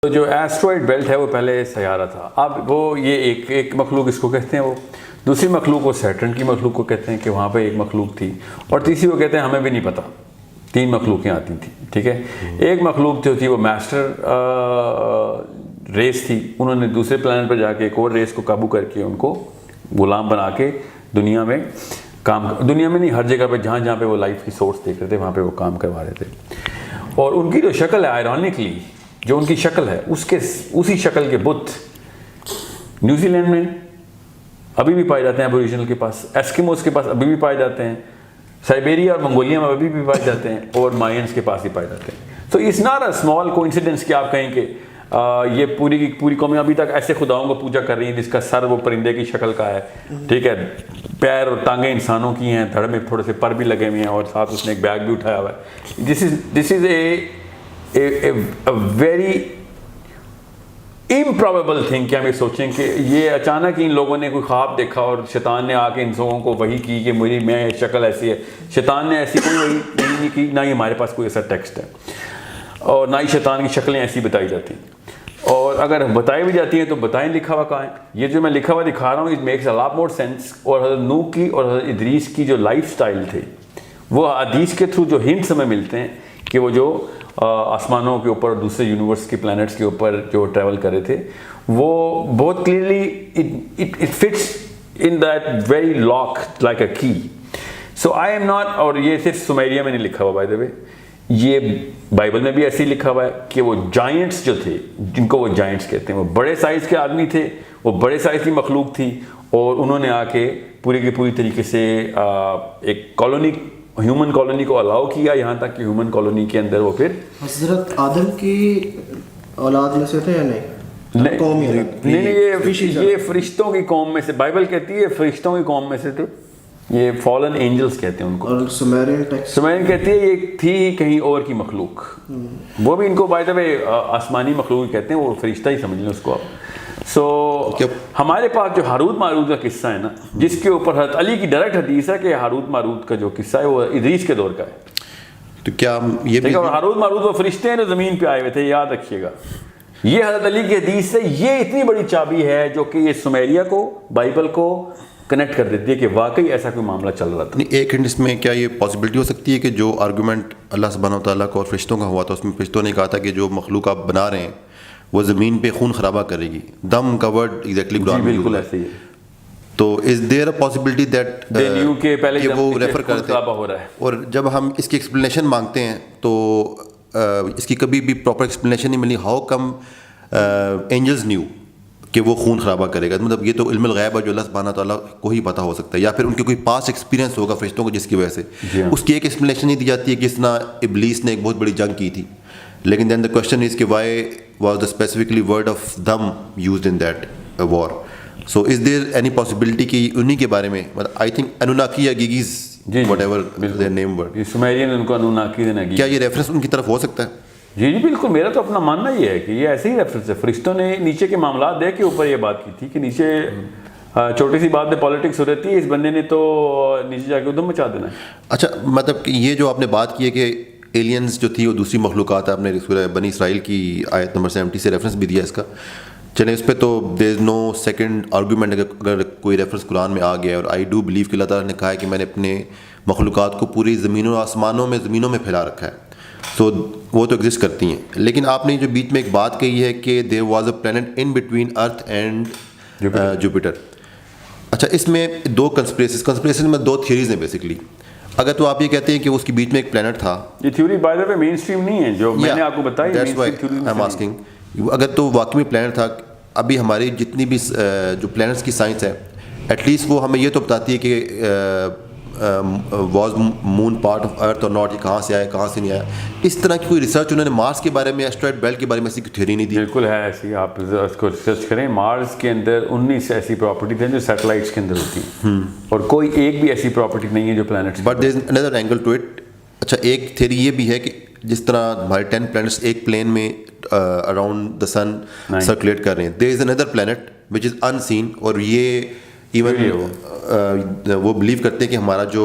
تو جو asteroid belt ہے وہ پہلے سیارہ تھا. اب وہ یہ ایک مخلوق اس کو کہتے ہیں, وہ دوسری مخلوق وہ سیٹرن کی مخلوق کو کہتے ہیں کہ وہاں پہ ایک مخلوق تھی, اور تیسری وہ کہتے ہیں ہمیں بھی نہیں پتہ, 3 مخلوقیں آتی تھیں. ٹھیک ہے, ایک مخلوق جو تھی وہ ماسٹر ریس تھی, انہوں نے دوسرے پلانٹ پر جا کے ایک اور ریس کو قابو کر کے ان کو غلام بنا کے دنیا میں دنیا میں نہیں, ہر جگہ پہ جہاں پہ وہ لائف کی سورس دیکھ رہے تھے وہاں پہ وہ کام کروا رہے تھے. اور ان کی جو شکل ہے آئرونکلی, جو ان کی شکل ہے اسی شکل کے بت نیوزی لینڈ میں ابھی بھی پائے جاتے ہیں, ابوریجنل کے پاس, ایسکیموز کے پاس ابھی بھی پائے جاتے ہیں, سائبیریا اور منگولیا میں ابھی بھی پائے جاتے ہیں, اور مائنس کے پاس ہی پائے جاتے ہیں. تو it's not a small coincidence کہ آپ کہیں کہ یہ پوری کی پوری قومیں ابھی تک ایسے خداؤں کو پوجا کر رہی ہیں جس کا سر وہ پرندے کی شکل کا ہے, ٹھیک ہے, پیر اور ٹانگیں انسانوں کی ہیں, دھڑ میں تھوڑے سے پر بھی لگے ہوئے ہیں, اور ساتھ اس نے ایک بیگ بھی اٹھایا ہوا ہے. دس از اے ویری امپروبیبل تھنگ کہ ہم یہ سوچیں کہ یہ اچانک ان لوگوں نے کوئی خواب دیکھا اور شیطان نے آ کے ان لوگوں کو وحی کی کہ میں شکل ایسی ہے. شیطان نے ایسی کوئی وحی نہیں کی, نہ ہی ہمارے پاس کوئی ایسا ٹیکسٹ ہے, اور نہ ہی شیطان کی شکلیں ایسی بتائی جاتی ہیں, اور اگر بتائی بھی جاتی ہیں تو بتائیں لکھا ہوا کہاں ہے. یہ جو میں لکھا ہوا دکھا رہا ہوں it makes a lot more sense. اور حضرت نوح کی اور حضرت ادریس کی جو لائف سٹائل تھے وہ حدیث کے تھرو جو ہنٹس ہمیں ملتے ہیں کہ وہ جو آسمانوں کے اوپر دوسرے یونیورس کے پلانٹس کے اوپر جو ٹریول کر رہے تھے, وہ بہت clearly it fits in that very lock like a key. So I am not, اور یہ صرف سمیریا میں نہیں لکھا ہوا بائی دا وے, یہ بائبل میں بھی ایسے ہی لکھا ہوا ہے کہ وہ جائنٹس جو تھے, جن کو وہ جائنٹس کہتے ہیں, وہ بڑے سائز کے آدمی تھے, وہ بڑے سائز کی مخلوق تھی, اور انہوں نے آ کے پوری کی پوری طریقے سے ایک کالونی, ہیومن کالونی کو الاؤ کیا, یہاں تک کہ ہیومن کالونی کے اندر وہ پھر حضرت آدم کی اولاد میں سے تھے یا نہیں؟ یہ فرشتوں کی قوم میں سے, بائبل کہتی ہے فرشتوں کی قوم میں سے تھے, یہ فالن اینجلز کہتے ہیں ان کو. اور سمیرین کہتی ہے یہ تھی ہی کہیں اور کی مخلوق, وہ بھی ان کو بائی دا وے آسمانی مخلوق کہتے ہیں, وہ فرشتہ ہی سمجھ لیں اس کو آپ. سو ہمارے پاس جو ہاروت ماروت کا قصہ ہے نا, جس کے اوپر حضرت علی کی ڈائریکٹ حدیث ہے کہ ہاروت ماروت کا جو قصہ ہے وہ ادریس کے دور کا ہے. تو کیا یہ بھی ہاروت ماروت وہ فرشتے ہیں جو زمین پہ آئے ہوئے تھے, یاد رکھیے گا. یہ حضرت علی کی حدیث سے یہ اتنی بڑی چابی ہے جو کہ یہ سمیریا کو بائبل کو کنیکٹ کر دیتی ہے کہ واقعی ایسا کوئی معاملہ چل رہا تھا. ایک ہنٹ اس میں کیا یہ پاسبلٹی ہو سکتی ہے کہ جو آرگومنٹ اللہ سبحانہ و تعالیٰ کو اور فرشتوں کا ہوا تھا, اس میں فرشتوں نے کہا تھا کہ جو مخلوق آپ بنا رہے ہیں وہ زمین پہ خون خرابہ کرے گی, دم کا ورڈ ایگزیکٹلی بالکل ایسے ہی ہے. تو از دیر اے پاسبلٹی دیٹ کہ وہ ریفر کرتے ہیں, اور جب ہم اس کی ایکسپلینیشن مانگتے ہیں تو اس کی کبھی بھی پراپر ایکسپلینیشن نہیں ملی. ہاؤ کم اینجلز نیو کہ وہ خون خرابہ کرے گا؟ مطلب یہ تو علم الغیب ہے جو اللہ سبحانہ تعالیٰ کو ہی پتہ ہو سکتا ہے, یا پھر ان کے کوئی پاس ایکسپیرینس ہوگا فرشتوں کو جس کی وجہ سے اس کی ایک ایکسپلینیشن نہیں دی جاتی ہے کہ جس طرح ابلیس نے ایک بہت بڑی جنگ کی تھی. لیکن دین دا کوشچن از کہ why was the specifically word of them used in that war. So is there any possibility کہ انہیں کے بارے میں, مطلب آئی تھنک انوناکی یا Igigis whatever their name word, Sumerian ان کو انوناکی دینا, کیا یہ ریفرنس ان کی طرف ہو سکتا ہے؟ جی بالکل, میرا تو اپنا ماننا یہ ہے کہ یہ ایسے ہی ریفرنس ہے. فرشتوں نے نیچے کے معاملات دیکھ کے اوپر یہ بات کی تھی کہ نیچے چھوٹی سی بات میں پالیٹکس ہو رہتی ہے, اس بندے نے تو نیچے جا کے ادھم مچا دینا ہے. اچھا, مطلب یہ جو آپ نے بات کی ہے کہ ایلینز جو تھی وہ دوسری مخلوقات, آپ نے سورہ بنی اسرائیل کی آیت نمبر 70 سے ریفرنس بھی دیا اس کا. چلیں اس پہ تو دیر از نو سیکنڈ آرگومنٹ اگر کوئی ریفرنس قرآن میں آ گیا ہے, اور آئی ڈو بلیو کہ اللہ تعالیٰ نے کہا ہے کہ میں نے اپنے مخلوقات کو پوری زمینوں آسمانوں میں پھیلا رکھا ہے, تو وہ تو ایگزسٹ کرتی ہیں. لیکن آپ نے جو بیچ میں ایک بات کہی ہے کہ there was a planet in between earth and Jupiter. اچھا, اس میں 2 کنسپریسیز میں 2 تھیوریز ہیں بیسکلی. اگر تو آپ یہ کہتے ہیں کہ اس کے بیچ میں ایک پلانٹ تھا, یہ تھیوری بائی دا وے مین اسٹریم نہیں ہے جو میں نے آپ کو بتائی, that's why I am asking. اگر تو واقعی میں پلانٹ تھا, ابھی ہماری جتنی بھی جو پلانٹس کی سائنس ہے ایٹ لیسٹ وہ ہمیں یہ تو بتاتی ہے کہ was moon part of earth اور ناٹ, یہ کہاں سے آیا کہاں سے نہیں آیا. اس طرح کی کوئی ریسرچ انہوں نے مارس کے بارے میں, ایسٹرائڈ بیلٹ کے بارے میں ایسی کوئی تھیوری نہیں دی. بالکل ہے ایسی, آپ اس کو ریسرچ کریں. مارس کے اندر 19 ایسی پراپرٹیز ہیں جو سیٹلائٹس کے اندر ہوتی ہیں, اور کوئی ایک بھی ایسی پراپرٹی نہیں ہے جو planets. But there is another angle to it. اچھا, ایک تھیوری یہ بھی ہے کہ جس طرح ہمارے 10 پلانٹس ایک پلین میں اراؤنڈ دا سن سرکولیٹ کر رہے ہیں, دیر از اندر پلانٹ وچ از ان سین, اور یہ ایون وہ بلیو کرتے ہیں کہ ہمارا جو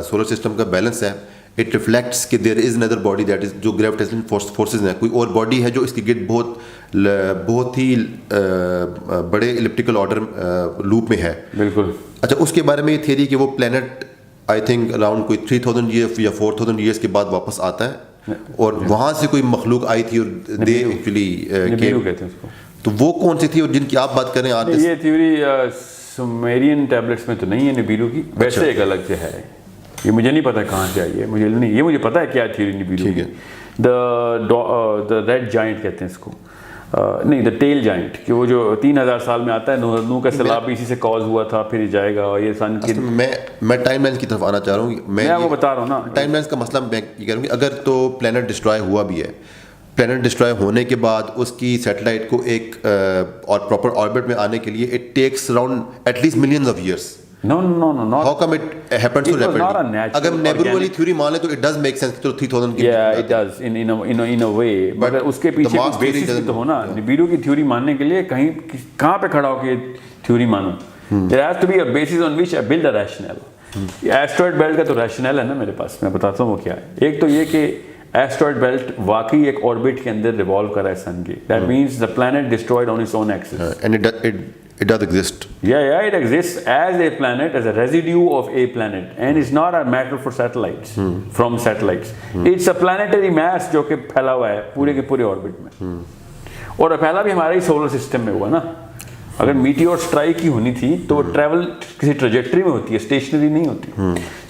سولر سسٹم کا بیلنس ہے اٹ ریفلیکٹس کہ دیر از another body that is جو gravitational forces ہیں, کوئی اور باڈی ہے جو اس کے گرد بہت ہی بڑے الپٹیکل آرڈر لوپ میں ہے. بالکل. اچھا, اس کے بارے میں یہ تھیوری کہ وہ پلانٹ آئی تھنک اراؤنڈ کوئی 3000 ایئر یا 4000 ایئرس کے بعد واپس آتا ہے اور وہاں سے کوئی مخلوق آئی تھی اور دے ایکچولی کہتے ہیں اس کو. تو وہ کون سی تھی اور جن کی آپ بات کریں آج؟ یہ تھیوری سومیرین ٹیبلٹس میں تو نہیں ہے نبیرو کی, ویسے ایک الگ سے ہے. یہ مجھے نہیں پتا کہاں سے آئی ہے, مجھے نہیں, یہ مجھے پتا ہے کیا تھیوری نبیرو کی. دا ریڈ جائنٹ کہتے ہیں اس کو, نہیں دا ٹیل جائنٹ, کہ وہ جو 3000 سال میں آتا ہے, نوح کا سیلاب اسی سے کاز ہوا تھا, پھر جائے گا. اور یہ انسان کی میں ٹائم لائنس کی طرف آنا چاہ رہا ہوں. میں وہ بتا رہا ہوں نا ٹائم لائنس کا مسئلہ. میں یہ کہہ رہا ہوں کہ اگر تو پلانٹ ڈسٹرائے ہوا بھی ہے, پلانٹ ڈسٹرائے ہونے کے بعد اس کی سیٹلائٹ کو ایک اور پراپر آربٹ میں آنے کے لیے it takes around at least millions of years. No, not. How come it happens so rapidly? اگر نیبرو والی تھیوری مان لیں تو it does make sense کہ 3000 کی. Yeah, it does in a way. But اس کے پیچھے کوئی بیسس بھی تو ہو نا. نبیرو کی تھیوری ماننے کے لیے کہاں پہ کھڑا ہو کے تھیوری مانو. There has to be a basis on which I build a rationale. Asteroid belt کا تو ریشنل ہے نا میرے پاس, میں بتاتا ہوں وہ کیا ہے. ایک تو یہ کہ ایسٹرائڈ بیلٹ واقعی ایک آربٹ کے اندر ریوالو کر رہا ہے سن کے. That means the planet destroyed on its own axis. And it does exist. Yeah, it exists as a planet, as a residue of a planet, and it's not a matter for satellites, from satellites. It's a planetary mass جو کہ پھیلا ہوا ہے پورے کے پورے orbit میں, اور پھیلا بھی ہمارے ہی سولر سسٹم میں ہوا نا. اگر میٹیور اسٹرائک کی ہونی تھی تو وہ ٹریول کسی ٹریجیکٹری میں ہوتی ہے, اسٹیشنری نہیں ہوتی.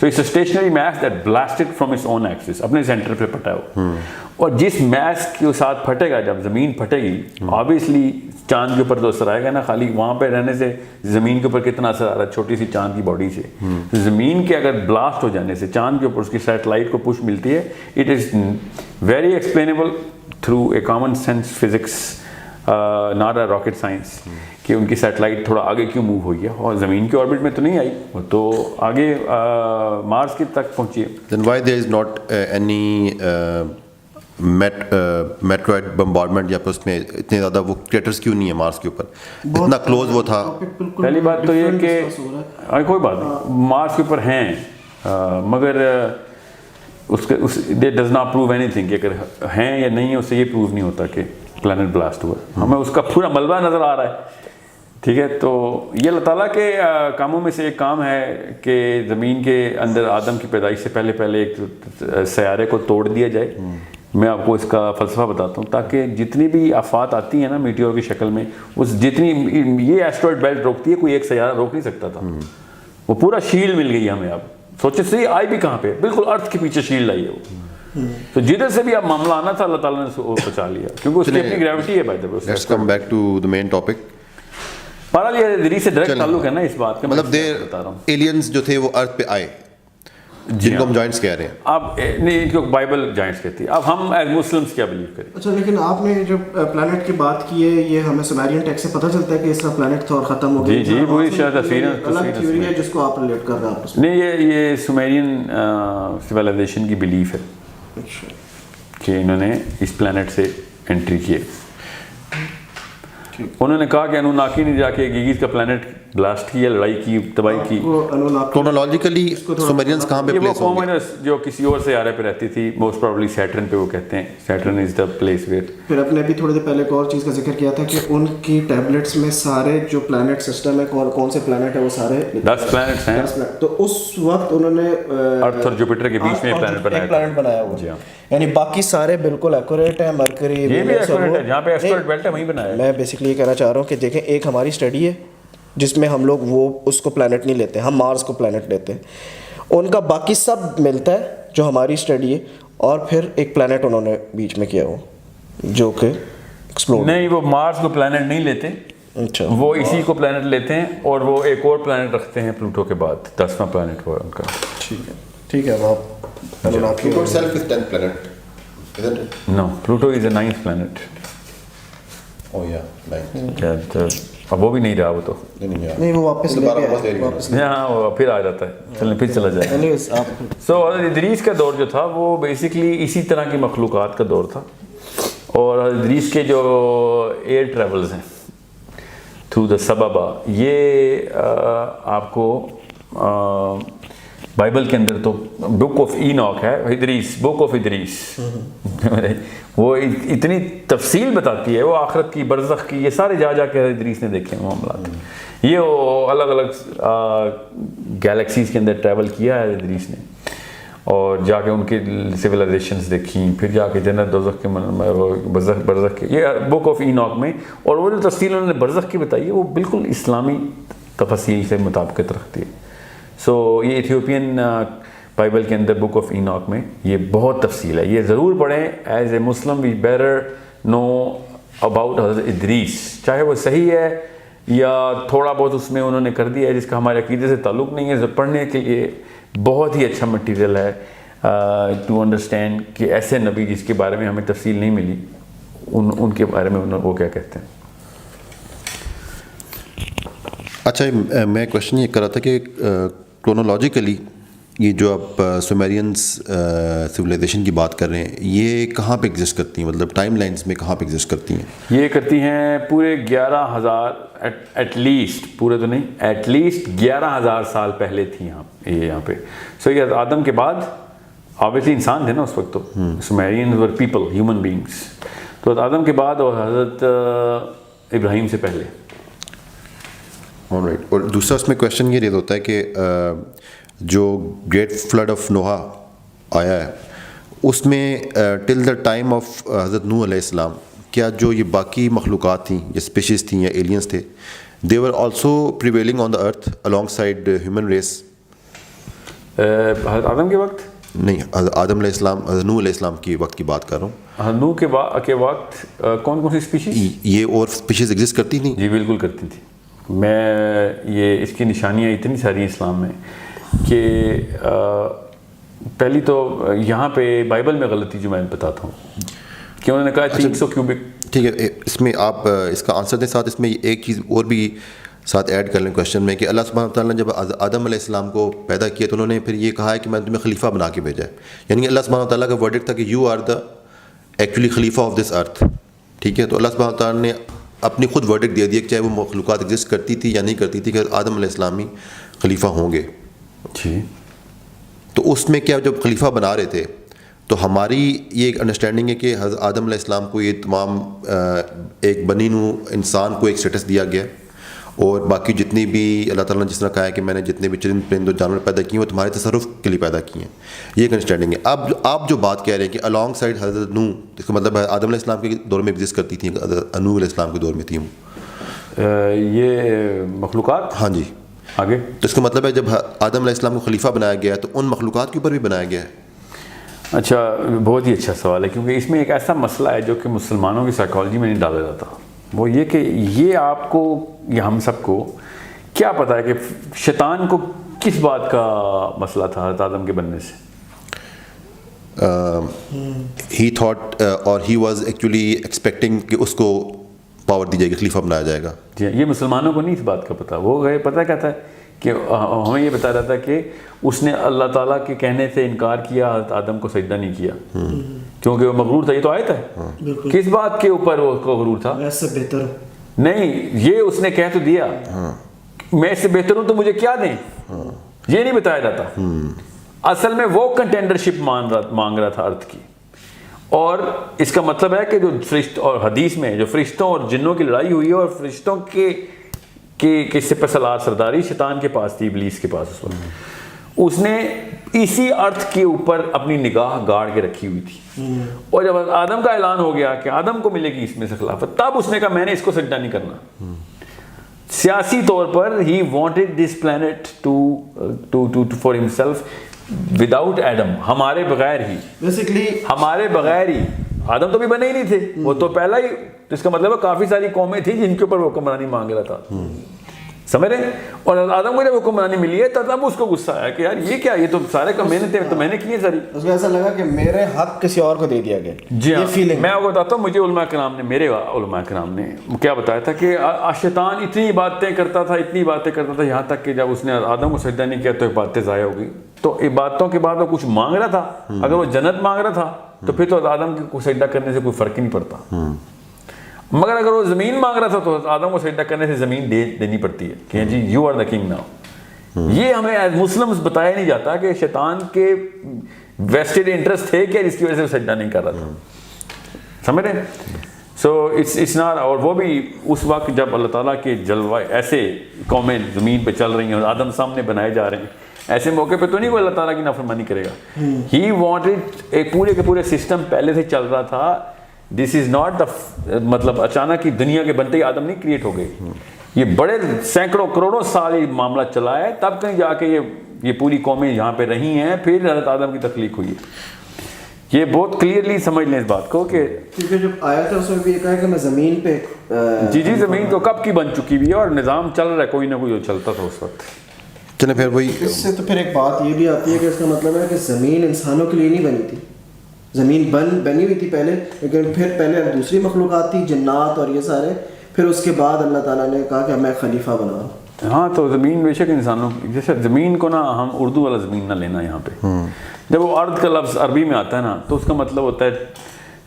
So it's a stationery mass that blasted from its own axis, اپنے سینٹر پہ پھٹا ہو. اور جس میس کے ساتھ پھٹے گا, جب زمین پھٹے گی, آبویسلی چاند کے اوپر تو اثر آئے گا نا. خالی وہاں پہ رہنے سے زمین کے اوپر کتنا اثر آ رہا ہے چھوٹی سی چاند کی باڈی سے. زمین کے اگر بلاسٹ ہو جانے سے چاند کے اوپر اس کی سیٹلائٹ کو پش ملتی ہے. It is very explainable through a common sense physics, not a rocket science, کہ ان کی سیٹلائٹ تھوڑا آگے کیوں موو ہوئی ہے, اور زمین کے آربٹ میں تو نہیں آئی, وہ تو آگے مارس کی تک پہنچی ہے. Then why there is not any meteoroid bombardment, یا پھر اس میں اتنے زیادہ وہ کریٹرز کیوں نہیں ہے مارس کے اوپر, اتنا کلوز وہ تھا. پہلی بات تو یہ کہ کوئی بات نہیں, مارس کے اوپر ہیں, مگر اس کے that does not prove any thing, کہ اگر ہیں یا نہیں ہے اس سے یہ پروو نہیں ہوتا کہ پلانٹ بلاسٹ ہوا. ہمیں اس کا پورا ملبہ نظر آ رہا ہے. ٹھیک ہے, تو یہ اللہ تعالیٰ کے کاموں میں سے ایک کام ہے کہ زمین کے اندر آدم کی پیدائش سے پہلے ایک سیارے کو توڑ دیا جائے. میں آپ کو اس کا فلسفہ بتاتا ہوں, تاکہ جتنی بھی آفات آتی ہیں نا میٹیور کی شکل میں, اس جتنی یہ ایسٹرائڈ بیلٹ روکتی ہے, کوئی ایک سیارہ روک نہیں سکتا تھا. وہ پورا شیلڈ مل گئی ہمیں. اب سوچے صحیح, آئی بھی کہاں پہ, بالکل ارتھ کے پیچھے شیلڈ آئی ہے وہ. تو جدھر سے بھی اب معاملہ آنا تھا اللہ تعالیٰ نے اس کو بچا لیا, کیونکہ اس کی اپنی گریوٹی ہے. Let's come back to the main topic. بہرحال یہ حدیث سے ڈائریکٹ تعلق ہے نا اس بات کا. مطلب ایلینز جو تھے وہ ارتھ پہ آئے, جن کو ہم جائنٹس کہہ رہے ہیں. اب نہیں, ان کو بائبل جائنٹس کہتی ہے. اب ہم ایز مسلمس کیا بلیو کریں؟ اچھا, لیکن آپ نے جو پلانٹ کی بات کی ہے, یہ ہمیں سومیرین ٹیکسٹ سے پتہ چلتا ہے کہ اس طرح پلانٹ تھا اور ختم ہو گیا. جی وہی شاید الگ تھیوری ہے جس کو آپ ریلیٹ کر رہے ہیں آپس میں. نہیں, یہ سومیرین سویلائزیشن کی بلیف ہے کہ انہوں نے اس پلانٹ سے انٹری کی ہے. انہوں نے کہا کہ انوناکی نے جا کے گیگیز کا پلانٹ بلاسٹ کیا, لڑائی کی, تباہی کی. کرونالوجیکلی سومیرینز کہاں پہ پلیس ہوں گے؟ جو کسی اور سیارے پہ رہتی تھی, موسٹ پروبیبلی سیٹرن پہ. وہ کہتے ہیں Saturn is the place where. پھر اپنے بھی تھوڑی دیر پہلے ایک اور چیز کا ذکر کیا تھا کہ ان کی ٹیبلٹس میں سارے جو پلانٹ سسٹم ہے, کون سے پلانٹ ہے, وہ سارے 10 پلانٹس ہیں. تو اس وقت انہوں نے ارتھ اور جوپیٹر کے بیچ میں پلانٹ بنایا ہوا, یعنی باقی سارے بالکل ایکوریٹ ہیں. مرکری, یہ بھی ایکوریٹ ہے, جہاں پہ ایسٹرائڈ بیلٹ ہے وہیں بنایا ہے. میں بیسکلی یہ کہنا چاہ رہا ہوں کہ دیکھیں, ایک ہماری اسٹڈی ہے جس میں ہم لوگ وہ اس کو پلانٹ نہیں لیتے, ہم مارس کو پلانٹ لیتے ہیں. ان کا باقی سب ملتا ہے جو ہماری اسٹڈی ہے, اور پھر ایک پلانٹ انہوں نے بیچ میں کیا ہو جو کہ ایکسپلور. نہیں, وہ مارس کو پلانٹ نہیں لیتے. اچھا, وہ اسی کو پلانٹ لیتے ہیں, اور وہ ایک اور پلانٹ رکھتے ہیں پلوٹو کے بعد, 10واں پلانٹ ہوا ان کا. ٹھیک ہے. اب آپ Pluto itself is 10th planet, isn't it? No, Pluto is the 9th planet. Oh yeah, 9th. اب وہ بھی نہیں رہا, وہ تو نہیں, وہ واپس لے کے ہاں وہ پھر آ جاتا ہے. چلیں پھر چلا جائے. سو ادریس کا دور جو تھا وہ بیسکلی اسی طرح کی مخلوقات کا دور تھا. اور ادریس کے جو ایئر ٹریولز ہیں تھرو دا سبابا, یہ آپ کو بائبل کے اندر تو بک آف ایناک ہے، ادریس، بک آف ادریس، وہ اتنی تفصیل بتاتی ہے، وہ آخرت کی، برزخ کی، یہ سارے جا کے ادریس نے دیکھے ہیں معاملات. یہ وہ الگ الگ گیلیکسیز کے اندر ٹریول کیا ہے ادریس نے، اور جا کے ان کی سویلائزیشنز دیکھیں، پھر جا کے جنت دوزخ کے برزخ کے، یہ بک آف ایناک میں. اور وہ جو تفصیل انہوں نے برزخ کی بتائی ہے وہ بالکل اسلامی تفصیل سے مطابقت رکھتی ہے. سو یہ ایتھیوپین بائبل کے اندر بک آف ایناک میں یہ بہت تفصیل ہے، یہ ضرور پڑھیں. As a Muslim we better know about حضرت ادریس، چاہے وہ صحیح ہے یا تھوڑا بہت اس میں انہوں نے کر دیا ہے جس کا ہمارے عقیدے سے تعلق نہیں ہے. پڑھنے کے لیے بہت ہی اچھا مٹیریل ہے ٹو انڈرسٹینڈ کہ ایسے نبی جس کے بارے میں ہمیں تفصیل نہیں ملی، ان کے بارے میں وہ کیا کہتے ہیں. اچھا، میں کوشچن یہ کر رہا تھا کہ کرونالوجیکلی یہ جو آپ سومیرینس سویلائزیشن کی بات کر رہے ہیں، یہ کہاں پہ ایگزسٹ کرتی ہیں، مطلب ٹائم لائنز میں کہاں پہ ایگزسٹ کرتی ہیں؟ یہ کرتی ہیں پورے 11,000 ایٹ لیسٹ، پورے تو نہیں، ایٹ لیسٹ 11,000 سال پہلے تھی یہاں پہ. سو یہ آدم کے بعد، آبویسلی انسان تھے نا اس وقت، تو سومیرینز ور پیپل، ہیومن بینگس. تو آدم کے بعد اور حضرت ابراہیم سے پہلے. اور دوسرا اس میں کویشچن یہ ریز ہوتا ہے کہ جو گریٹ فلڈ آف نوحہ آیا ہے اس میں ٹل دا ٹائم آف حضرت نوح علیہ السلام، کیا جو یہ باقی مخلوقات تھیں، یہ اسپیشیز تھیں یا ایلینس تھے، they were also prevailing on the earth alongside human race? Hazrat Adam کے وقت نہیں، حضرت آدم علیہ السلام، حضرت نوح علیہ السلام کی وقت کی بات کر رہا ہوں. حضرت نوح کے وقت کون سی اسپیشیز؟ یہ اور اسپیشیز ایگزسٹ کرتی تھیں؟ جی بالکل کرتی تھیں. یہ اس کی نشانیاں اتنی ساری اسلام میں کہ پہلی تو یہاں پہ بائبل میں غلطی جو میں بتاتا ہوں کہ انہوں نے کہا 300 کیوبک. ٹھیک ہے، اس میں آپ اس کا آنسر دیں، ساتھ اس میں ایک چیز اور بھی ساتھ ایڈ کر لیں کویشچن میں کہ اللہ سبحانہ تعالیٰ نے جب آدم علیہ السلام کو پیدا کیا تو انہوں نے پھر یہ کہا ہے کہ میں نے تمہیں خلیفہ بنا کے بھیجا ہے. یعنی اللہ سبحانہ تعالیٰ کا ورڈکٹ تھا کہ یو آر دا ایکچولی خلیفہ آف دس ارتھ. ٹھیک ہے، تو اللہ سبحانہ تعالیٰ نے اپنی خود ورڈکٹ دے دیا کہ چاہے وہ مخلوقات ایگزسٹ کرتی تھی یا نہیں کرتی تھی کہ آدم علیہ السلام ہی خلیفہ ہوں گے. جی، تو اس میں کیا جب خلیفہ بنا رہے تھے تو ہماری یہ ایک انڈرسٹینڈنگ ہے کہ حضرت آدم علیہ السلام کو یہ تمام ایک بنی نوع انسان کو ایک اسٹیٹس دیا گیا، اور باقی جتنی بھی اللہ تعالیٰ نے جس طرح کہا ہے کہ میں نے جتنے بھی چرند پرند و جانور پیدا کیے ہیں وہ تمہارے تصرف کے لیے پیدا کیے ہیں، یہ ایک انڈرسٹینڈنگ ہے. اب آپ جو بات کہہ رہے ہیں کہ الانگ سائڈ حضرت نوح، اس کا مطلب ہے آدم علیہ السلام کے دور میں ایگزسٹ کرتی تھیں، نوح علیہ السلام کے دور میں تھیں یہ مخلوقات. ہاں جی، آگے تو اس کا مطلب ہے جب آدم علیہ السلام کو خلیفہ بنایا گیا تو ان مخلوقات کے اوپر بھی بنایا گیا ہے. اچھا، بہت ہی اچھا سوال ہے، کیونکہ اس میں ایک ایسا مسئلہ ہے جو کہ مسلمانوں کی سائیکالوجی میں نہیں ڈالا جاتا. وہ یہ کہ یہ آپ کو یا ہم سب کو کیا پتہ ہے کہ شیطان کو کس بات کا مسئلہ تھا حضرت آدم کے بننے سے؟ ہی تھاٹ اور ہی واز ایکچولی ایکسپیکٹنگ کہ اس کو پاور دی جائے گی، خلیفہ بنایا جائے گا. جی، یہ مسلمانوں کو نہیں اس بات کا پتہ. وہ پتہ کیا تھا کہ ہمیں یہ بتا رہا تھا کہ اس نے اللہ تعالیٰ کے کہنے سے انکار کیا، حضرت آدم کو سجدہ نہیں کیا کیونکہ وہ مغرور تھا. یہ تو آیت ہے. کس بات کے اوپر وہ مغرور تھا؟ میں اس سے بہتر ہوں. نہیں، یہ اس نے کہہ تو دیا میں اس سے بہتر ہوں تو مجھے کیا دیں، یہ نہیں بتایا جاتا. اصل میں وہ کنٹینڈرشپ مانگ رہا تھا ارتھ کی. اور اس کا مطلب ہے کہ جو فرشتوں، اور حدیث میں جو فرشتوں اور جنوں کی لڑائی ہوئی ہے اور فرشتوں کے سپہ سالار سرداری شیطان کے پاس تھی، ابلیس کے پاس اس وقت، اس نے اسی ارتھ کے اوپر اپنی نگاہ گاڑ کے رکھی ہوئی تھی. اور جب آدم کا اعلان ہو گیا کہ آدم کو ملے گی اس میں سے خلافت، تب اس نے کہا میں نے اس کو سجدہ نہیں کرنا. سیاسی طور پر ہی wanted this planet to for himself without Adam, ہمارے بغیر ہی، بیسیکلی ہمارے بغیر ہی. آدم تو بھی بنے ہی نہیں تھے، وہ تو پہلا ہی. اس کا مطلب ہے کافی ساری قومیں تھیں جن کے اوپر وہ حکمرانی مانگ رہا تھا. سمجھ رہے ہیں؟ اور آدم کو جب حکمرانی ملی ہے تب اس کو غصہ آیا کہ یار یہ کیا، یہ تو سارے کام میں نے تو میں نے کیے ساری. اس کو ایسا لگا کہ میرے حق کسی اور کو دے دیا گیا. جی ہاں، میں آپ کو بتاتا ہوں، مجھے علماء کرام نے، میرے علماء کرام نے کیا بتایا تھا کہ شیطان اتنی باتیں کرتا تھا یہاں تک کہ جب اس نے آدم کو سجدہ نہیں کیا تو یہ باتیں ضائع ہو گئی. تو عبادتوں کے بعد وہ کچھ مانگ رہا تھا. اگر وہ جنت مانگ رہا تھا تو پھر تو آدم کو سجدہ کرنے سے کوئی فرق ہی نہیں پڑتا. مگر اگر وہ زمین مانگ رہا تھا تو آدم کو سجدہ کرنے سے زمین دینی پڑتی ہے کہ جی you are the king now. یہ ہمیں ایز مسلمس بتایا نہیں جاتا کہ شیطان کے ویسٹڈ انٹرسٹ تھے کیا جس کی وجہ سے وہ سجدہ نہیں کر رہا تھا. سمجھ رہے ہیں؟ So it's not. اور وہ بھی اس وقت جب اللہ تعالیٰ کے جلوہ ایسے قومیں زمین پہ چل رہی ہیں اور آدم سامنے بنائے جا رہے ہیں, ایسے موقع پہ تو نہیں کوئی اللہ تعالیٰ کی نافرمانی کرے گا. ہی وانٹڈ, ایک پورے کے پورے سسٹم پہلے سے چل رہا تھا. دس از ناٹ دا مطلب اچانک ہی دنیا کے بنتے ہی آدم نہیں کریٹ ہو گئے. یہ بڑے سینکڑوں کروڑوں سال یہ معاملہ چلا ہے, تب کہیں جا کے یہ پوری قومیں یہاں پہ رہی ہیں, پھر حضرت آدم کی تخلیق ہوئی ہے. یہ بہت کلیئرلی سمجھ لیں اس بات کو کہ کیونکہ جب آیا تھا اس میں بھی یہ کہا کہ میں زمین پہ جی زمین تو کب کی بن چکی ہوئی ہے اور نظام چل رہا ہے, کوئی نہ کوئی جو چلتا تھا اس وقت. چلیں پھر وہی اس سے تو پھر ایک بات یہ بھی آتی ہے کہ اس کا مطلب ہے کہ زمین انسانوں کے لیے نہیں بنی تھی. زمین بنی ہوئی تھی پہلے, لیکن پھر پہلے دوسری مخلوقات تھی, جنات اور یہ سارے, پھر اس کے بعد اللہ تعالیٰ نے کہا کہ میں خلیفہ بناؤں. ہاں تو زمین بے شک انسانوں, جیسے زمین کو نا ہم اردو والا زمین نہ لینا یہاں پہ. جب وہ ارض کا لفظ عربی میں آتا ہے نا تو اس کا مطلب ہوتا ہے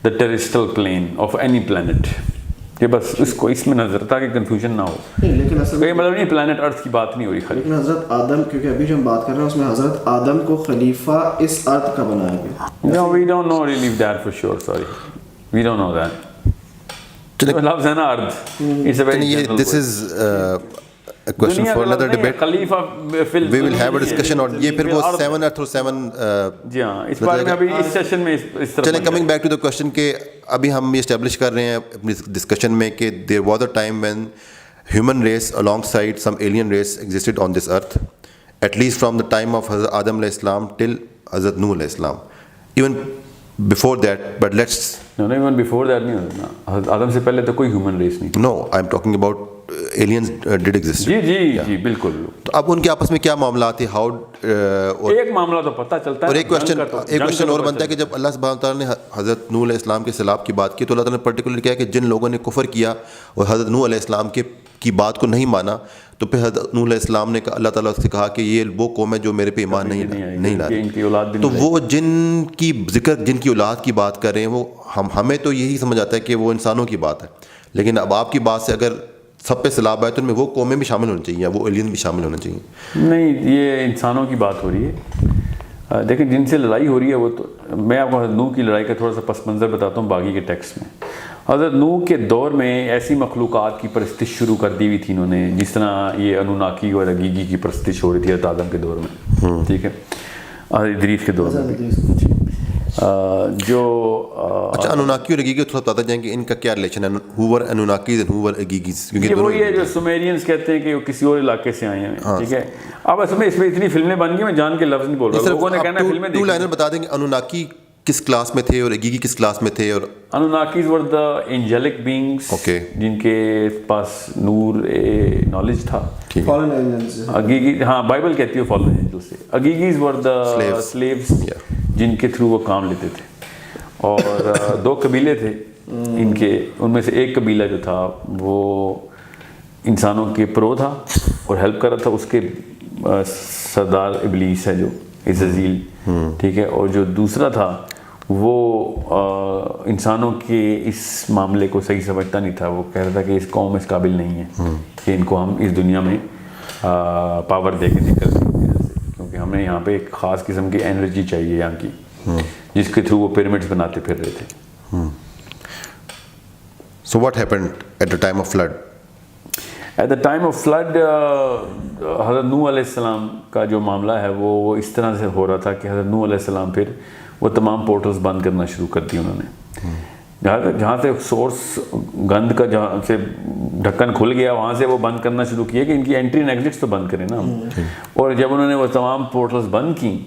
دا ٹیریسٹرل پلین آف اینی پلانٹ. یہ بس اس کو اس میں نظر تھا کہ کنفیوژن نہ ہو. لیکن اصل یہ مطلب نہیں پلانٹ ارتھ کی بات نہیں ہو رہی خالی. لیکن حضرت آدم, کیونکہ ابھی جو ہم بات کر رہے ہیں اس میں حضرت آدم کو خلیفہ اس ارتھ کا بنایا گیا. No, we don't know really that for sure, sorry. We don't know that. لفظ ہے نا ارتھ, it's a very general word. This is a question for another debate. خلیفہ We will have a discussion اور یہ پھر وہ 7 earth اور 7 جی ہاں اس بارے میں ابھی اس سیشن میں اس طرح. چلیں coming back to the question کہ ابھی ہم یہ اسٹیبلش کر رہے ہیں اپنی ڈسکشن میں کہ there was a time when human race alongside some alien race existed on this earth, at least from the time of Hazrat Adam alayhi salam till Hazrat Nuh alayhi salam. Even before that, but let's no even before that نہیں ہوتا نا, آدم سے پہلے تو کوئی human race نہیں. No, I'm talking about aliens did exist. جی بالکل. تو اب ان کے آپس میں کیا معاملات تھے, how ایک معاملہ تو پتہ چلتا ہے. اور ایک کوشچن اور بنتا ہے کہ جب اللہ سبحانہ تعالیٰ نے حضرت نوح علیہ السلام کے سیلاب کی بات کی تو اللہ تعالیٰ نے پرٹیکولر کیا کہ جن لوگوں نے کفر کیا اور حضرت نوح علیہ السلام کی بات کو نہیں مانا, تو پھر حضرت نوح علیہ السلام نے اللہ تعالیٰ سے کہا کہ یہ وہ قوم ہے جو میرے پہ ایمان نہیں لا رہی. تو وہ جن کی اولاد کی بات کر رہے ہیں وہ ہمیں تو یہی سمجھ آتا ہے کہ وہ انسانوں کی بات ہے, لیکن اب آپ کی بات سے اگر سب پہ سیلاب آئے تو ان میں وہ قومیں بھی شامل ہونی چاہیے یا وہ ایلین بھی شامل ہونا چاہیے. نہیں یہ انسانوں کی بات ہو رہی ہے. دیکھیں جن سے لڑائی ہو رہی ہے وہ تو, میں آپ کو حضرت نوح کی لڑائی کا تھوڑا سا پس منظر بتاتا ہوں باقی کے ٹیکسٹ میں. حضرت نوح کے دور میں ایسی مخلوقات کی پرستش شروع کر دی ہوئی تھی انہوں نے, جس طرح یہ انوناکی اور اگیگی کی پرستش ہو رہی تھی حضرت آدم کے دور میں, ٹھیک ہے, ادریس کے دور میں. جو اچھا انوناکی اور اگیگی تھوڑا بتاتے جائیں کہ ان کا کیا ریلیشن ہے, who were Anunnakis and who were Agigis, کیونکہ وہ یہ جو سومیرینز کہتے ہیں کہ وہ کسی اور علاقے سے آئے ہیں, ٹھیک ہے. اب اس میں اتنی فلمیں بن گئی, میں جان کے لفظ نہیں بول رہا, لوگوں نے کہنا ہے فلمیں دیکھیں. 2 لائنر بتا دیں کہ انوناکی کس کلاس میں تھے اور اگیگی کس کلاس میں تھے. اور انوناکیز ور دا اینجلک بینگس جن کے پاس نور نالج تھا. اگیگی ہاں بائبل کہتی ہے فالن اینجل سے. اگیگیز ور دا سلیوز جن کے تھرو وہ کام لیتے تھے. اور 2 قبیلے تھے ان کے, ان میں سے ایک قبیلہ جو تھا وہ انسانوں کے پرو تھا اور ہیلپ کر رہا تھا, اس کے سردار ابلیس ہے جو عزازیل, ٹھیک ہے. اور جو دوسرا تھا وہ انسانوں کے اس معاملے کو صحیح سمجھتا نہیں تھا. وہ کہہ رہا تھا کہ اس قوم اس قابل نہیں ہے کہ ان کو ہم اس دنیا میں پاور دے کے نکل سکیں, کیونکہ ہمیں یہاں پہ ایک خاص قسم کی انرجی چاہیے یہاں کی, جس کے تھرو وہ پیرامڈس بناتے پھر رہے تھے. So what happened at the time of flood? At the time of flood حضرت نوح علیہ السلام کا جو معاملہ ہے وہ اس طرح سے ہو رہا تھا کہ حضرت نوح علیہ السلام پھر وہ تمام پورٹلز بند کرنا شروع کر دی انہوں نے. جہاں سے سورس گند کا جہاں سے ڈھکن کھل گیا وہاں سے وہ بند کرنا شروع کیا کہ ان کی انٹری اینڈ ایگزٹس تو بند کریں نا. اور جب انہوں نے وہ تمام پورٹلز بند کی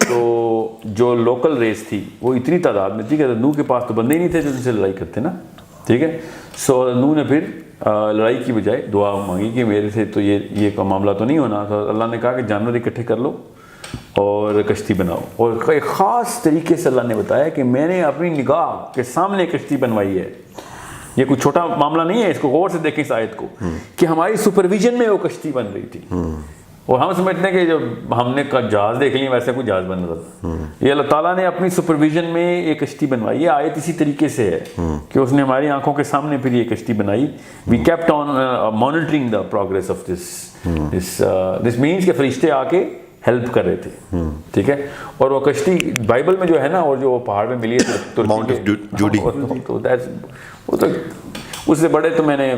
تو جو لوکل ریس تھی وہ اتنی تعداد میں تھی کہ نوح کے پاس تو بندے ہی نہیں تھے جو ان سے لڑائی کرتے نا, ٹھیک ہے. سو نوح نے پھر لڑائی کی بجائے دعا مانگی کہ میرے سے تو یہ کا معاملہ تو نہیں ہونا. تو اللہ نے کہا کہ جانور اکٹھے کر لو اور کشتی بناؤ. اور ایک خاص طریقے سے اللہ نے بتایا کہ میں نے اپنی نگاہ کے سامنے کشتی بنوائی ہے. یہ کوئی چھوٹا معاملہ نہیں ہے, اس کو غور سے دیکھیں اس آیت کو کہ ہماری سپرویژن میں وہ کشتی بن رہی تھی. اور ہم سمجھتے ہیں کہ جب ہم نے جہاز دیکھ لیا ویسے کوئی جہاز بن رہا تھا. یہ اللہ تعالیٰ نے اپنی سپرویژن میں ایک کشتی بنوائی. یہ آیت اسی طریقے سے ہے کہ اس نے ہماری آنکھوں کے سامنے پھر یہ کشتی بنائی. We kept on monitoring the progress of this man's کہ فرشتے آ کے ہیلپ کر رہے تھے. ٹھیک ہے. اور وہ کشتی بائبل میں جو ہے نا, اور جو پہاڑ میں ملی ہے ماؤنٹ آف جوڈی, وہ تو اس سے بڑے تو میں نے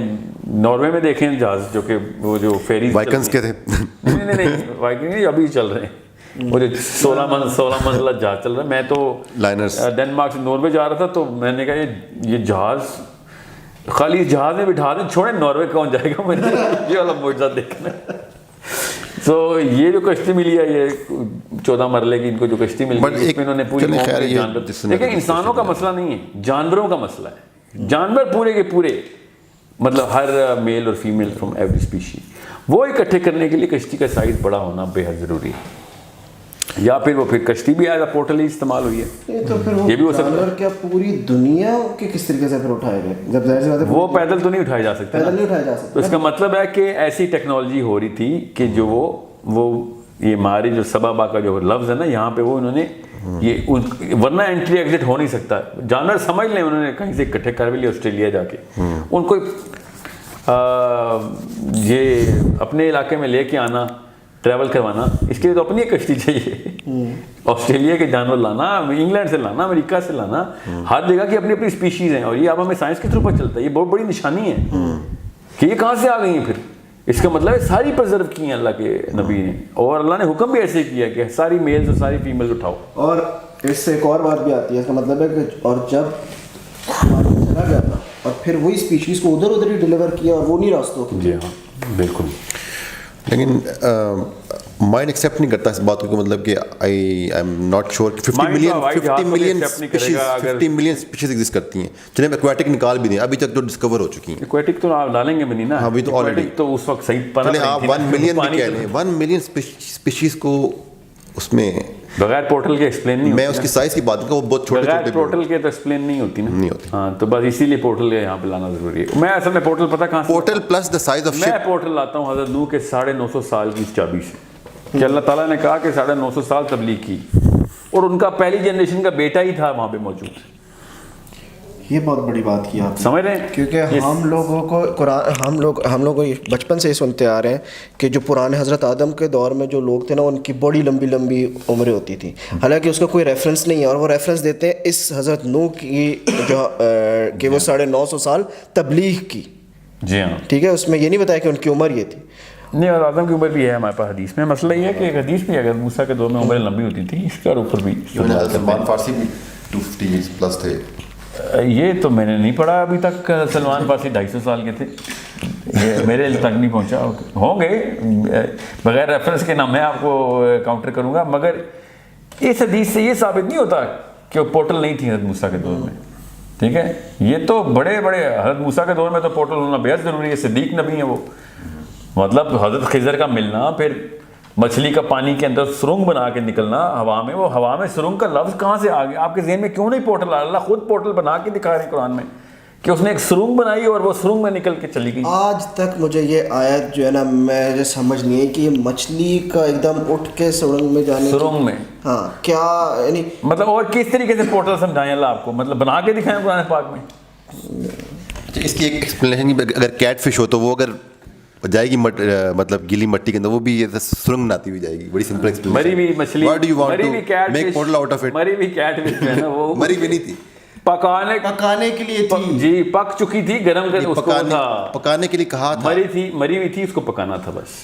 ناروے میں دیکھے ہیں جہاز, جو کہ وہ جو فیریز وائکنز کے تھے. نہیں وائکنگ ابھی چل رہے ہیں. وہ جو 16 منزلہ جہاز چل رہا ہے. میں تو لائنرز ڈنمارک سے ناروے جا رہا تھا, تو میں نے کہا یہ جہاز خالی جہاز میں بٹھا دیں, چھوڑیں ناروے کون جائے گا. میں نے یہ والا معجزہ دیکھنا. تو یہ جو کشتی ملی ہے, یہ 14 مرلے کی ان کو جو کشتی ملی ہے, اس میں انہوں نے پوری جانور, لیکن انسانوں کا مسئلہ نہیں ہے, جانوروں کا مسئلہ ہے. جانور پورے کے پورے, مطلب ہر میل اور فیمیل فرام ایوری اسپیشی, وہ اکٹھے کرنے کے لیے کشتی کا سائز بڑا ہونا بے حد ضروری ہے. یا پھر وہ پھر کشتی بھی ایز اے پورٹل ہی استعمال ہوئی ہے. تو پھر یہ بھی ہو سکتا ہے. کیا پوری دنیا کے کس طریقے سے پھر اٹھائے گئے, جب ظاہر سی بات ہے وہ پیدل تو نہیں اٹھائے جا سکتے, پیدل نہیں اٹھائے جا سکتے. تو اس کا مطلب ہے کہ ایسی ٹیکنالوجی ہو رہی تھی کہ جو وہ یہ ہماری جو سبابا کا جو لفظ ہے نا, یہاں پہ وہ انہوں نے یہ, ورنہ انٹری ایگزٹ ہو نہیں سکتا. جانور سمجھ لیں انہوں نے کہیں سے اکٹھے کر بھی لیا آسٹریلیا جا کے, ان کو یہ اپنے علاقے میں لے کے آنا, ٹریول کروانا, اس کے لیے تو اپنی کشتی چاہیے. آسٹریلیا کے جانور لانا, انگلینڈ سے لانا, امریکہ سے لانا, ہر جگہ کی اپنی اپنی اسپیشیز ہیں. اور یہ اب ہمیں سائنس کے تھرو پر چلتا ہے. یہ بہت بڑی نشانی ہے کہ یہ کہاں سے آ گئی ہیں. پھر اس کا مطلب ہے ساری پرزرو کی ہیں اللہ کے نبی نے, اور اللہ نے حکم بھی ایسے کیا کہ ساری میلز اور ساری فیمیلز اٹھاؤ. اور اس سے ایک اور بات بھی آتی ہے, اس کا مطلب ہے کہ اور جب چلا گیا تھا اور پھر وہی اسپیشیز کو ادھر ہی ڈیلیور کیا, اور وہ نہیں راستوں کی. جی ہاں بالکل. لیکن مائنڈ ایکسیپٹ نہیں کرتا اس بات کو, مطلب کہ I am not sure 50 million species exist کرتی ہیں, جنہیں ایکویٹک نکال بھی دیں ابھی تک جو ڈسکور ہو چکی ہیں. ایکویٹک تو آپ ڈالیں گے بھی نہیں نا, ابھی تو آلریڈی تو اس وقت صحیح پتہ نہیں, آپ 1 ملین بھی کہہ لیں, 1 ملین اسپیشیز کو اس میں بغیر پورٹل کے ایکسپلین نہیں. میں اس کی سائز کی بات کروں, وہ بہت چھوٹے بغیر پورٹل کے تو ایکسپلین نہیں ہوتی نا. نہیں ہوتی. ہاں تو بس اسی لیے پورٹل یہاں پہ لانا ضروری ہے. میں اصل میں پورٹل پتہ کہاں سے, portal plus the size of ship. میں پورٹل لاتا ہوں حضرت نوح کے 950 سال کی چابی سے, کہ اللہ تعالیٰ نے کہا کہ 950 سال تبلیغ کی, اور ان کا پہلی جنریشن کا بیٹا ہی تھا وہاں پہ موجود. یہ بہت بڑی بات کی آپ سمجھ رہے ہیں, کیونکہ ہم لوگوں کو قرآن ہم لوگ بچپن سے ہی سنتے آ رہے ہیں کہ جو پرانے حضرت آدم کے دور میں جو لوگ تھے نا, ان کی بڑی لمبی عمریں ہوتی تھیں. حالانکہ اس کا کوئی ریفرنس نہیں ہے, اور وہ ریفرنس دیتے ہیں اس حضرت نوح کی جو کہ وہ 950 سال تبلیغ کی. جی ہاں ٹھیک ہے, اس میں یہ نہیں بتایا کہ ان کی عمر یہ تھی. نہیں, اور آدم کی عمر بھی ہے ہمارے پاس حدیث میں. مسئلہ یہ ہے کہ ایک حدیث بھی اگر موسیٰ کے دور میں عمریں لمبی ہوتی تھیں, اس کے اوپر بھی سلمان فارسی بھی 250 پلس تھے. یہ تو میں نے نہیں پڑھا ابھی تک. سلمان فارسی 250 سال کے تھے, یہ میرے تک نہیں پہنچا. ہوں گے بغیر ریفرنس کے, نہ میں آپ کو کاؤنٹر کروں گا, مگر اس حدیث سے یہ ثابت نہیں ہوتا کہ وہ پورٹل نہیں تھی حضرت موسیٰ کے دور میں. ٹھیک ہے, یہ تو بڑے حضرت موسیٰ کے دور میں تو پورٹل ہونا بےحد ضروری ہے. صدیق نبی ہیں وہ, مطلب حضرت خضر کا ملنا, پھر مچھلی کا پانی کے اندر سرنگ بنا کے نکلنا ہوا میں. وہ ہوا میں سرنگ کا لفظ کہاں سے آ گیا آپ کے ذہن میں؟ کیوں نہیں پورٹل؟ اللہ خود پورٹل بنا کے دکھا رہے ہیں قرآن میں کہ اس نے ایک سرنگ بنائی اور وہ سرنگ میں نکل کے چلی گئی. آج تک مجھے یہ آیت جو ہے نا مجھے سمجھ نہیں ہے کہ یہ مچھلی کا ایک دم اٹھ کے سرنگ میں جانے, سرنگ میں ہاں کیا یعنی مطلب, اور کس طریقے سے پورٹل سمجھائیں اللہ آپ کو, مطلب بنا کے دکھائیں قرآن پاک میں. اس کی ایک ایکسپلینیشن, اگر کیٹ فش ہو تو وہ اگر جائے گی مطلب گیلی مٹی کے اندر, وہ بھی یہ سرنگ بناتی ہوئی جائے گی. بڑی سمپل ایکسپلینیشن. مری ہوئی مچھلی, مری ہوئی cat make portal out of it. مری ہوئی کیٹ فش جو ہے نا وہ مری بھی نہیں تھی, پکانے کے لیے تھی. جی پک چکی تھی, گرم کر اس کو پکانے کے لیے کہا تھا. مری ہوئی تھی, اس کو پکانا تھا بس.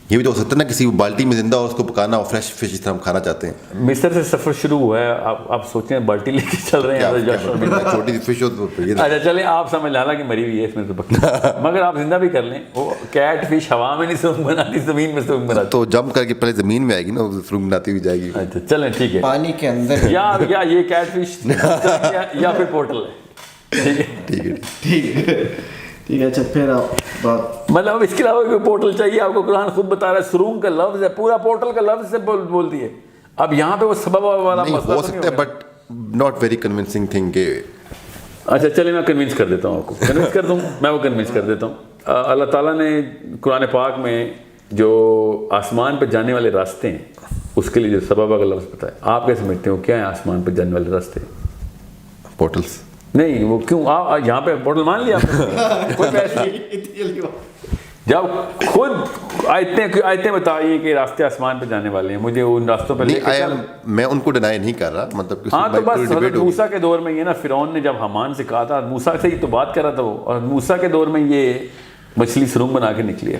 یہ بھی تو ہو سکتا ہے نا کسی بالٹی میں زندہ ہو اس کو پکانا, اور فریش فش جس طرح ہم کھانا چاہتے ہیں. مصر سے سفر شروع ہوا ہے, آپ سوچیں بالٹی لے کے چل رہے ہیں, چھوٹی فش ہو تو اچھا چلیں آپ سمجھ لانا کہ مری ہوئی ہے اس میں تو پکی, مگر آپ زندہ بھی کر لیں. وہ کیٹ فش ہوا میں نہیں سرنگ بناتی, زمین میں سرنگ بناتی. تو جم کر کے پہلے زمین میں آئے گی نا, سرنگ بناتی ہوئی جائے گی. اچھا چلیں ٹھیک ہے, پانی کے اندر یا یہ کیٹ فش یا پھر پورٹل ہے. ٹھیک ہے ٹھیک ہے. اچھا پھر آپ بات, مطلب اس کے علاوہ کوئی پورٹل چاہیے آپ کو؟ قرآن خود بتا رہا ہے سرنگ کا لفظ ہے, پورا پورٹل کا لفظ سے بول دیے. اب یہاں پہ وہ سبب والا مسئلہ ہو سکتا ہے, but not very convincing thing کہ. اچھا چلیں میں کنونس کر دیتا ہوں آپ کو, کنونس کر دوں, میں وہ کنونس کر دیتا ہوں. اللہ تعالیٰ نے قرآن پاک میں جو آسمان پہ جانے والے راستے ہیں اس کے لیے جو سبب کا لفظ پتہ ہے، آپ کیا سمجھتے ہو کیا ہیں آسمان پہ جانے والے راستے؟ پورٹلس نہیں، وہ کیوں آپ یہاں پہ پورٹل مان لیا آپ نے؟ کوئی پیسے جب خود آیتیں بتائیے کہ راستے آسمان پہ جانے والے ہیں، مجھے ان راستوں پہ میں ان کو ڈینائی نہیں کر رہا، مطلب ہاں تو بس حضرت موسیٰ کے دور میں یہ نا فرعون نے جب حامان سے کہا تھا، موسیٰ سے ہی تو بات کر رہا تھا وہ، اور موسیٰ کے دور میں یہ مچھلی سرنگ بنا کے نکلی ہے.